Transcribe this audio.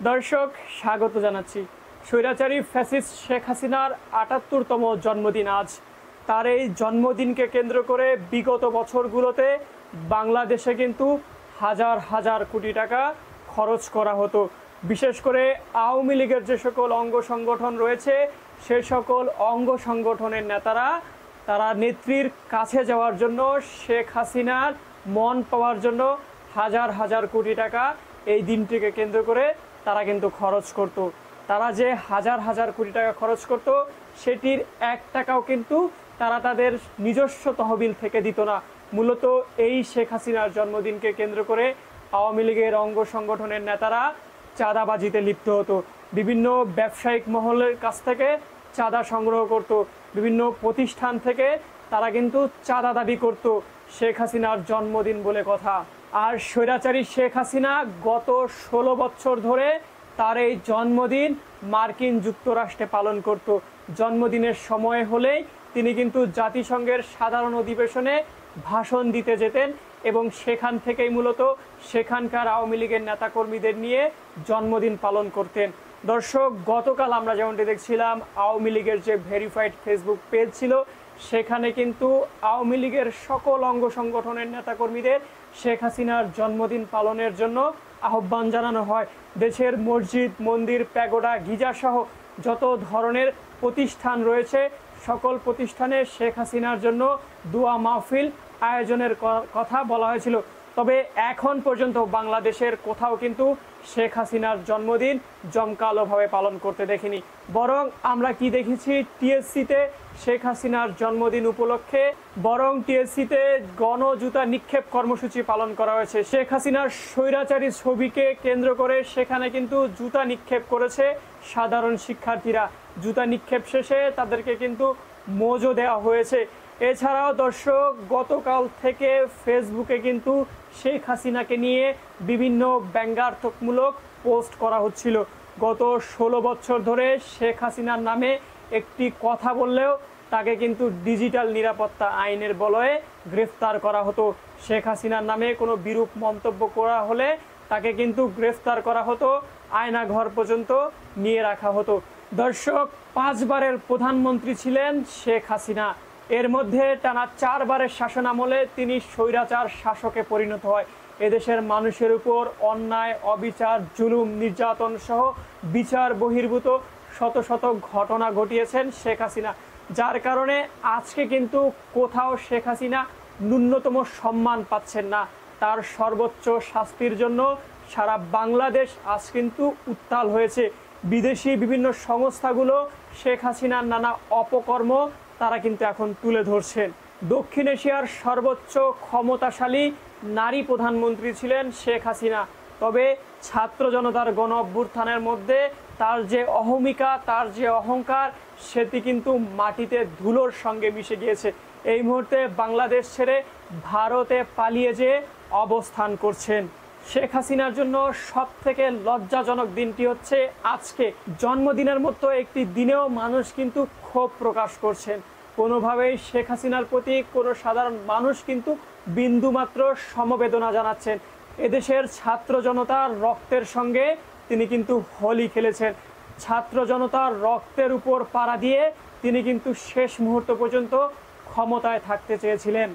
দর্শক স্বাগত জানাচ্ছি। স্বৈরাচারী ফ্যাসিস্ট শেখ হাসিনার ৭৮তম জন্মদিন আজ। তার এই জন্মদিনকে কেন্দ্র করে বিগত বছরগুলোতে বাংলাদেশে কিন্তু হাজার হাজার কোটি টাকা খরচ করা হতো। বিশেষ করে আওয়ামী লীগের যে সকল অঙ্গ সংগঠন রয়েছে সে সকল অঙ্গ সংগঠনের নেতারা তারা নেত্রীর কাছে যাওয়ার জন্য, শেখ হাসিনার মন পাওয়ার জন্য হাজার হাজার কোটি টাকা এই দিনটিকে কেন্দ্র করে তারা কিন্তু খরচ করত। তারা যে হাজার হাজার কোটি টাকা খরচ করত সেটির ১ টাকাও কিন্তু তারা তাদের নিজস্ব তহবিল থেকে দিত না। মূলত এই শেখ হাসিনার জন্মদিনকে কেন্দ্র করে আওয়ামী লীগের অঙ্গ সংগঠনের নেতারা চাঁদাবাজিতে লিপ্ত হতো। বিভিন্ন ব্যবসায়িক মহলের কাছ থেকে চাঁদা সংগ্রহ করত, বিভিন্ন প্রতিষ্ঠান থেকে তারা কিন্তু চাঁদা দাবি করত শেখ হাসিনার জন্মদিন বলে কথা। আর স্বৈরাচারী শেখ হাসিনা গত ১৬ বছর ধরে তার এই জন্মদিন মার্কিন যুক্তরাষ্ট্রে পালন করত। জন্মদিনের সময় হলেই তিনি কিন্তু জাতিসংঘের সাধারণ অধিবেশনে ভাষণ দিতে যেতেন এবং সেখান থেকেই মূলত সেখানকার আওয়ামী লীগের নেতাকর্মীদের নিয়ে জন্মদিন পালন করতেন। দর্শক, গতকাল আমরা যেমনটি দেখছিলাম আওয়ামী লীগের যে ভেরিফাইড ফেসবুক পেজ ছিল সেখানে কিন্তু আওয়ামী লীগের সকল অঙ্গ সংগঠনের নেতাকর্মীদের শেখ হাসিনার জন্মদিন পালনের জন্য আহ্বান জানানো হয়। দেশের মসজিদ, মন্দির, প্যাগোডা, গির্জাসহ যত ধরনের প্রতিষ্ঠান রয়েছে সকল প্রতিষ্ঠানে শেখ হাসিনার জন্য দোয়া মাহফিল আয়োজনের কথা বলা হয়েছিল। তবে এখন পর্যন্ত বাংলাদেশের কোথাও কিন্তু শেখ হাসিনার জন্মদিন জমকালোভাবে পালন করতে দেখিনি। বরং আমরা কি দেখেছি, টিএসসিতে শেখ হাসিনার জন্মদিন উপলক্ষে টিএসসিতে গণজুতা নিক্ষেপ কর্মসূচি পালন করা হয়েছে। শেখ হাসিনার স্বৈরাচারী ছবিকে কেন্দ্র করে সেখানে কিন্তু জুতা নিক্ষেপ করেছে সাধারণ শিক্ষার্থীরা। জুতা নিক্ষেপ শেষে তাদেরকে কিন্তু মোজো দেওয়া হয়েছে। এছাড়াও দর্শক, গতকাল থেকে ফেসবুকে কিন্তু শেখ হাসিনাকে নিয়ে বিভিন্ন ব্যঙ্গাত্মকমূলক পোস্ট করা হচ্ছিল। গত ১৬ বছর ধরে শেখ হাসিনার নামে একটি কথা বললেও তাকে কিন্তু ডিজিটাল নিরাপত্তা আইনের বলয়ে গ্রেফতার করা হতো। শেখ হাসিনার নামে কোনো বিরূপ মন্তব্য করা হলে তাকে কিন্তু গ্রেফতার করা হতো, আয়নাঘর পর্যন্ত নিয়ে রাখা হতো। দর্শক, ৫ বারের প্রধানমন্ত্রী ছিলেন শেখ হাসিনা। এর মধ্যে টানা ৪ বারের শাসন আমলে তিনি স্বৈরাচার শাসকে পরিণত হয়। এদেশের মানুষের উপর অন্যায়, অবিচার, জুলুম, নির্যাতন সহ বিচার বহির্ভূত শত শত ঘটনা ঘটিয়েছেন শেখ হাসিনা, যার কারণে আজকে কিন্তু কোথাও শেখ হাসিনা ন্যূনতম সম্মান পাচ্ছেন না। তার সর্বোচ্চ শাস্তির জন্য সারা বাংলাদেশ আজ কিন্তু উত্তাল হয়েছে। বিদেশি বিভিন্ন সংস্থাগুলো শেখ হাসিনার নানা অপকর্ম তারা কিন্তু এখন তুলে ধরছেন। দক্ষিণ এশিয়ার সর্বোচ্চ ক্ষমতাশালী নারী প্রধানমন্ত্রী ছিলেন শেখ হাসিনা। তবে ছাত্র জনতার গণ অভ্যুত্থানের মধ্যে তার যে অহমিকা, তার যে অহংকার, সেটি কিন্তু মাটিতে ধুলোর সঙ্গে মিশে গিয়েছে। এই মুহূর্তে বাংলাদেশ ছেড়ে ভারতে পালিয়ে যেয়ে অবস্থান করছেন। শেখ হাসিনার জন্য সবথেকে লজ্জাজনক দিনটি হচ্ছে আজকে। জন্মদিনের মতো একটি দিনেও মানুষ কিন্তু ক্ষোভ প্রকাশ করছেন। কোনোভাবেই শেখ হাসিনার প্রতি কোনো সাধারণ মানুষ কিন্তু বিন্দুমাত্র সমবেদনা জানাচ্ছেন। এদেশের ছাত্র জনতার রক্তের সঙ্গে তিনি কিন্তু হোলি খেলেছেন। ছাত্র জনতার রক্তের উপর পাড়া দিয়ে তিনি কিন্তু শেষ মুহূর্ত পর্যন্ত ক্ষমতায় থাকতে চেয়েছিলেন।